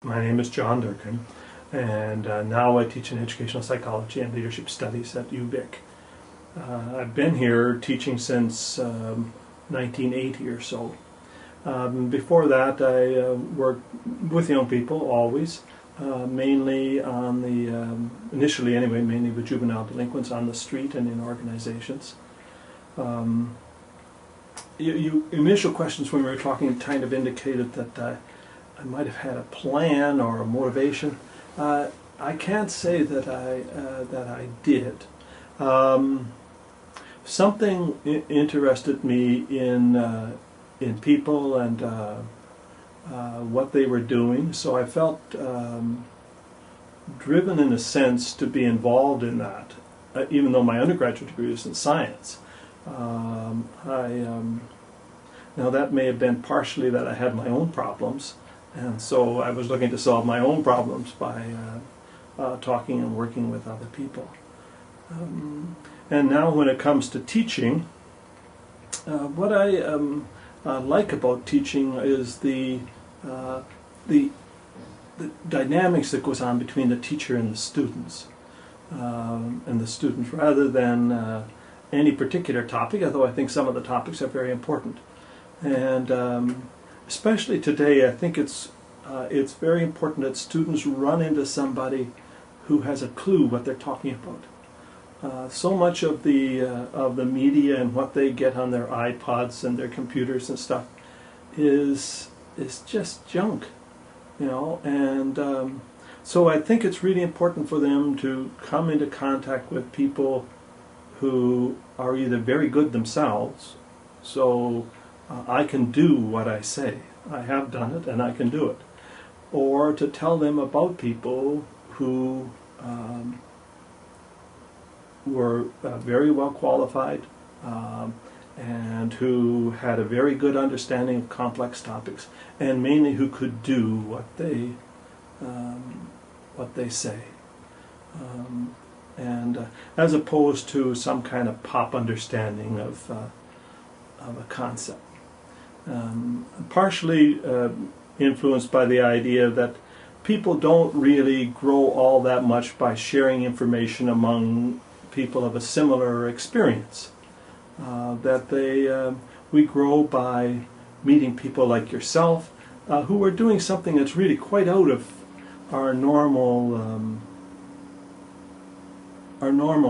My name is John Durkin, and now I teach in educational psychology and leadership studies at UVic. I've been here teaching since 1980 or so. Before that, I worked with young people always, mainly on the, initially anyway, mainly with juvenile delinquents on the street and in organizations. Initial questions when we were talking kind of indicated that I might have had a plan or a motivation. I can't say that I did. Something interested me in people and what they were doing, so I felt driven in a sense to be involved in that, even though my undergraduate degree was in science. Now that may have been partially that I had my own problems, and so I was looking to solve my own problems by talking and working with other people. And now when it comes to teaching, what I like about teaching is the dynamics that goes on between the teacher and the students. Rather than any particular topic, although I think some of the topics are very important. And especially today, I think it's very important that students run into somebody who has a clue what they're talking about. So much of the media and what they get on their iPods and their computers and stuff is just junk, you know. And so I think it's really important for them to come into contact with people who are either very good themselves, so I can do what I say. I have done it and I can do it. Or to tell them about people who were very well qualified and who had a very good understanding of complex topics, and mainly who could do what they say. And as opposed to some kind of pop understanding of a concept. Partially influenced by the idea that people don't really grow all that much by sharing information among people of a similar experience. We grow by meeting people like yourself who are doing something that's really quite out of our normal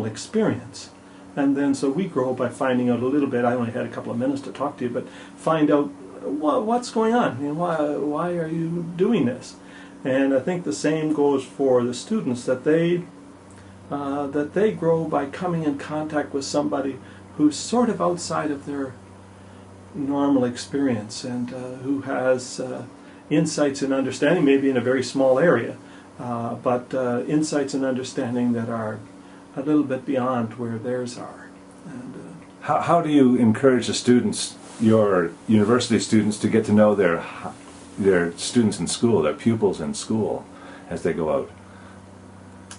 experience. And then so we grow by finding out a little bit. I only had a couple of minutes to talk to you, but find out what's going on. You know, why are you doing this? And I think the same goes for the students, that they grow by coming in contact with somebody who's sort of outside of their normal experience and who has insights and understanding, maybe in a very small area, but insights and understanding that are a little bit beyond where theirs are. And how do you encourage the students, your university students, to get to know their students in school, their pupils in school, as they go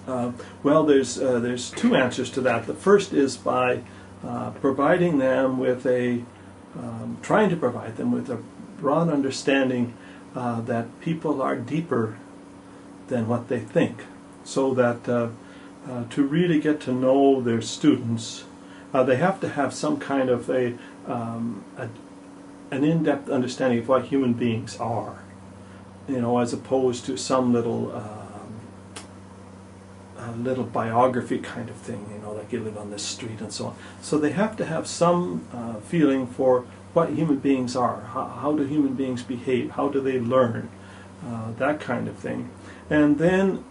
out? Well, there's two answers to that. The first is by providing them with trying to provide them with a broad understanding that people are deeper than what they think, so that to really get to know their students, they have to have some kind of an in-depth understanding of what human beings are, you know, as opposed to some little biography kind of thing, you know, like you live on this street and so on. So they have to have some feeling for what human beings are. How do human beings behave? How do they learn? That kind of thing. And then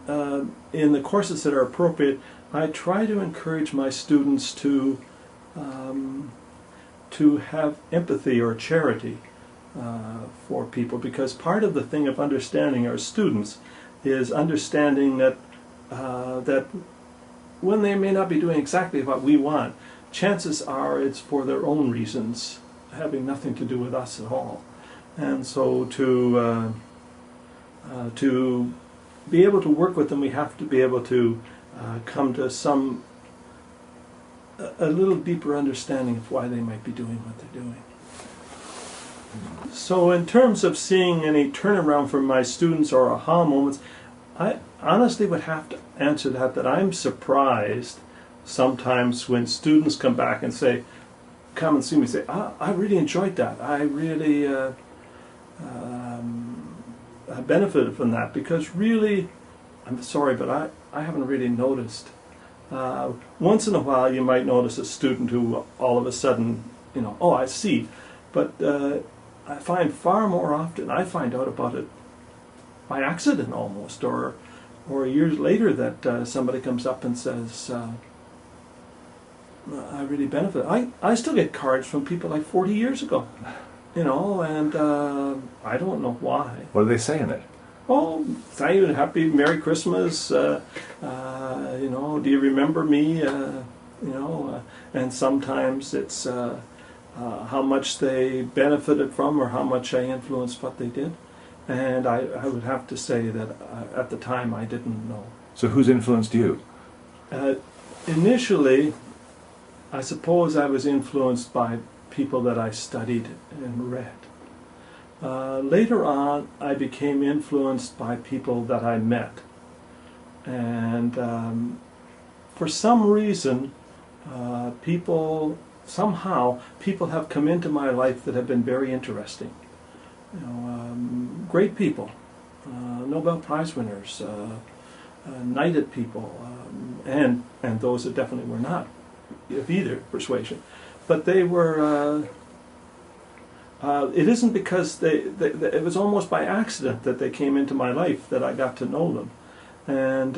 in the courses that are appropriate, I try to encourage my students to have empathy or charity for people, because part of the thing of understanding our students is understanding that when they may not be doing exactly what we want, chances are it's for their own reasons, having nothing to do with us at all. And so to be able to work with them, we have to be able to come to a little deeper understanding of why they might be doing what they're doing. So in terms of seeing any turnaround for my students or aha moments, I honestly would have to answer that I'm surprised sometimes when students come back and come and see me and say, I really enjoyed that. I really I benefited from that, because really, I'm sorry, but I haven't really noticed. Once in a while you might notice a student who all of a sudden, oh, I see. But I find far more often, I find out about it by accident almost, or years later that somebody comes up and says, I really benefit. I still get cards from people like 40 years ago, and I don't know why. What are they saying it? Oh, thank you, happy Merry Christmas, do you remember me, and sometimes it's how much they benefited from or how much I influenced what they did. And I would have to say that at the time I didn't know. So who's influenced you? Initially, I suppose I was influenced by people that I studied and read. Later on, I became influenced by people that I met. And for some reason, people have come into my life that have been very interesting. Great people, Nobel Prize winners, knighted people, and those that definitely were not of either persuasion. But they were, it isn't because it was almost by accident that they came into my life that I got to know them. And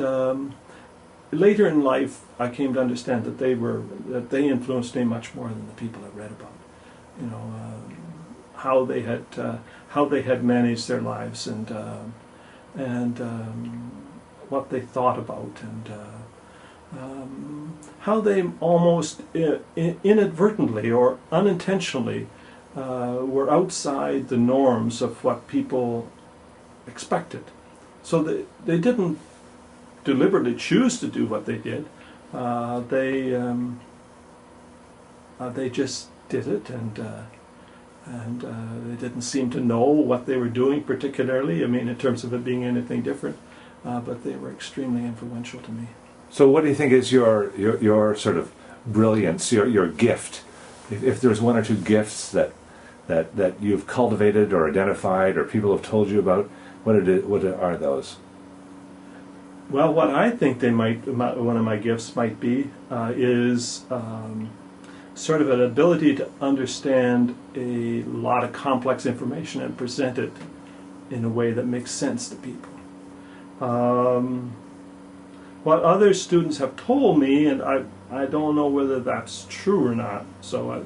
later in life, I came to understand that they influenced me much more than the people I read about. How they had managed their lives, and what they thought about, and how they almost inadvertently or unintentionally were outside the norms of what people expected. So they didn't deliberately choose to do what they did. They just did it, and they didn't seem to know what they were doing particularly. I mean, in terms of it being anything different, but they were extremely influential to me. So, what do you think is your sort of brilliance, your gift? If there's one or two gifts that you've cultivated or identified or people have told you about, what are those? Well, what I think one of my gifts might be is sort of an ability to understand a lot of complex information and present it in a way that makes sense to people. What other students have told me, and I don't know whether that's true or not, so I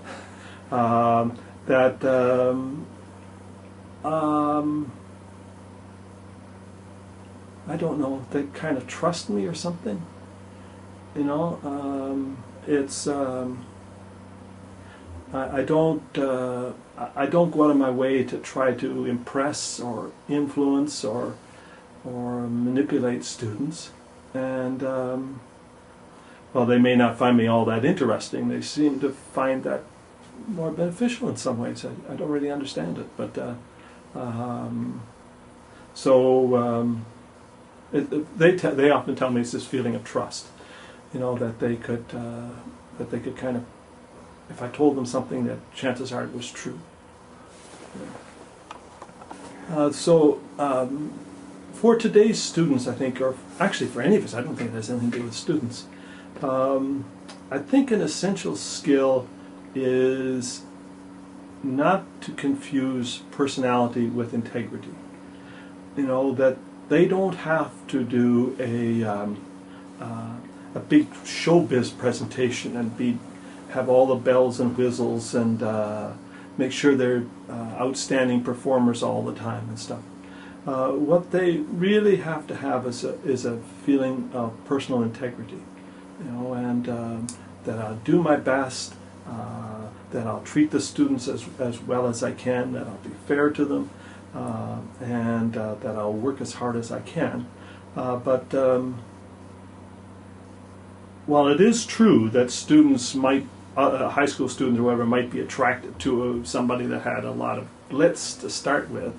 don't know, they kind of trust me or something. It's I don't go out of my way to try to impress or influence or manipulate students, and well, they may not find me all that interesting. They seem to find that more beneficial in some ways. I don't really understand it, but they often tell me it's this feeling of trust, that they could kind of, if I told them something, that chances are it was true. For today's students, I think, or actually for any of us, I don't think it has anything to do with students. I think an essential skill is not to confuse personality with integrity. That they don't have to do a big showbiz presentation and have all the bells and whistles and make sure they're outstanding performers all the time and stuff. What they really have to have is a feeling of personal integrity, and that I'll do my best, that I'll treat the students as well as I can, that I'll be fair to them, and that I'll work as hard as I can. But while it is true that students high school students or whatever, might be attracted to somebody that had a lot of blitz to start with,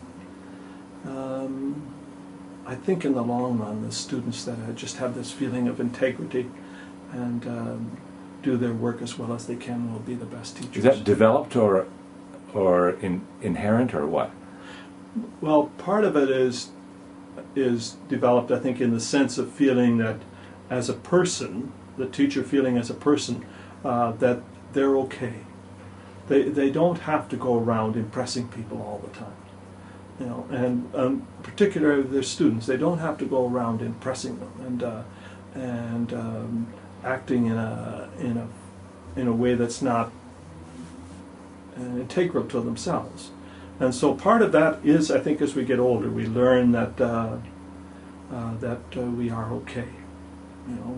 I think in the long run, the students that just have this feeling of integrity and do their work as well as they can will be the best teachers. Is that developed or inherent or what? Well, part of it is developed, I think, in the sense of feeling that as a person, the teacher feeling as a person, that they're okay. They don't have to go around impressing people all the time. You know, and particularly their students, they don't have to go around impressing them and acting in a way that's not integral to themselves. And so part of that is, I think, as we get older, we learn that we are okay. You know,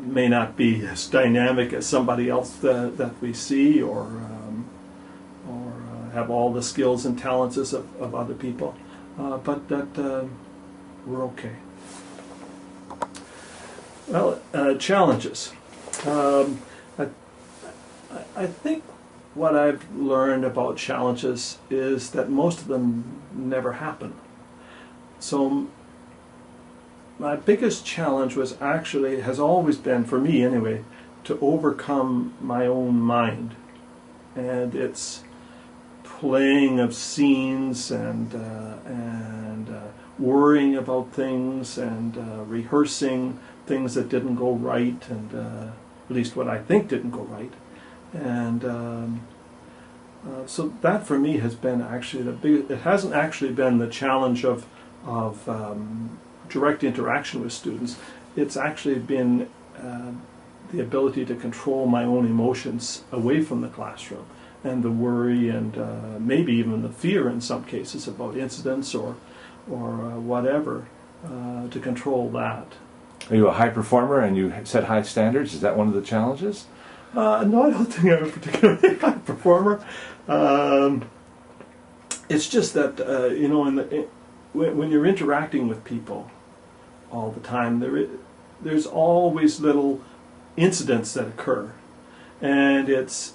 we may not be as dynamic as somebody else that we see, or have all the skills and talents of other people, but that we're okay. Well, challenges. I think what I've learned about challenges is that most of them never happen. So my biggest challenge has always been, for me anyway, to overcome my own mind and its playing of scenes and worrying about things and rehearsing things that didn't go right, and at least what I think didn't go right. And so that for me has been actually the big. It hasn't actually been the challenge of direct interaction with students. It's actually been the ability to control my own emotions away from the classroom, and the worry and maybe even the fear in some cases about incidents or whatever, to control that. Are you a high performer and you set high standards? Is that one of the challenges? No, I don't think I'm a particularly high performer. It's just that you know, when you're interacting with people all the time, there's always little incidents that occur, and it's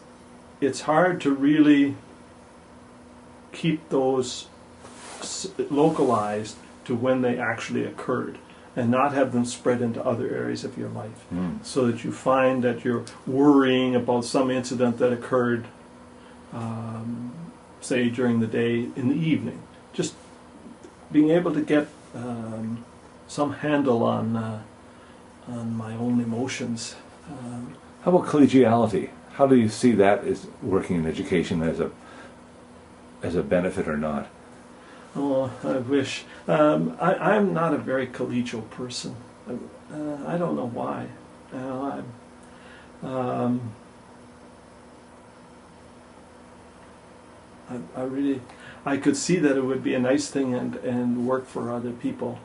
hard to really keep those localized to when they actually occurred, and not have them spread into other areas of your life, so that you find that you're worrying about some incident that occurred, say during the day, in the evening. Just being able to get some handle on my own emotions. How about collegiality? How do you see that as working in education as a benefit or not? Oh, I wish. I'm not a very collegial person. I don't know why. I could see that it would be a nice thing and work for other people.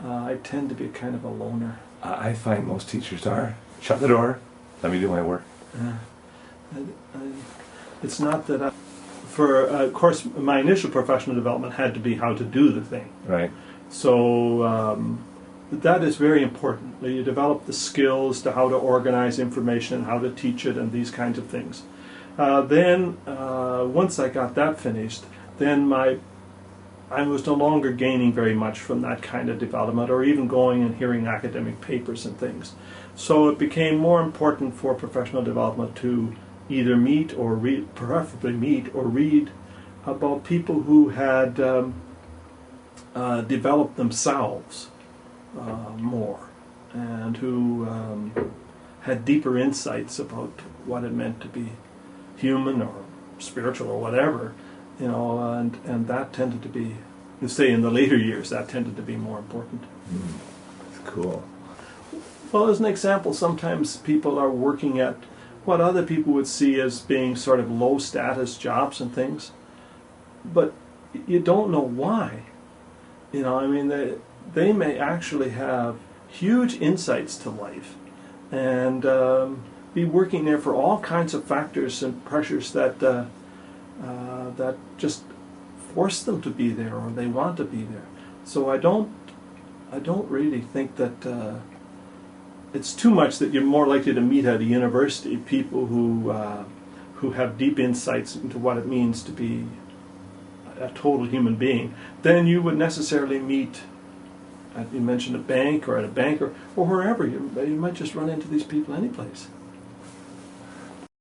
I tend to be kind of a loner. I find most teachers are. Shut the door. Let me do my work. It's not that of course, my initial professional development had to be how to do the thing. Right. So that is very important. You develop the skills to how to organize information and how to teach it and these kinds of things. Then, once I got that finished, then I was no longer gaining very much from that kind of development, or even going and hearing academic papers and things. So it became more important for professional development to either meet or read, preferably meet or read about people who had developed themselves more, and who had deeper insights about what it meant to be human or spiritual or whatever, you know, and that tended to be, say in the later years, that tended to be more important. That's cool. Well, as an example, sometimes people are working at what other people would see as being sort of low status jobs and things, but you don't know why. You know, I mean, they may actually have huge insights to life, and be working there for all kinds of factors and pressures that that just force them to be there, or they want to be there. So I don't really think that it's too much that you're more likely to meet at a university people who who have deep insights into what it means to be a total human being, than you would necessarily meet at, you mentioned a bank or at a bank or wherever. You might just run into these people any place.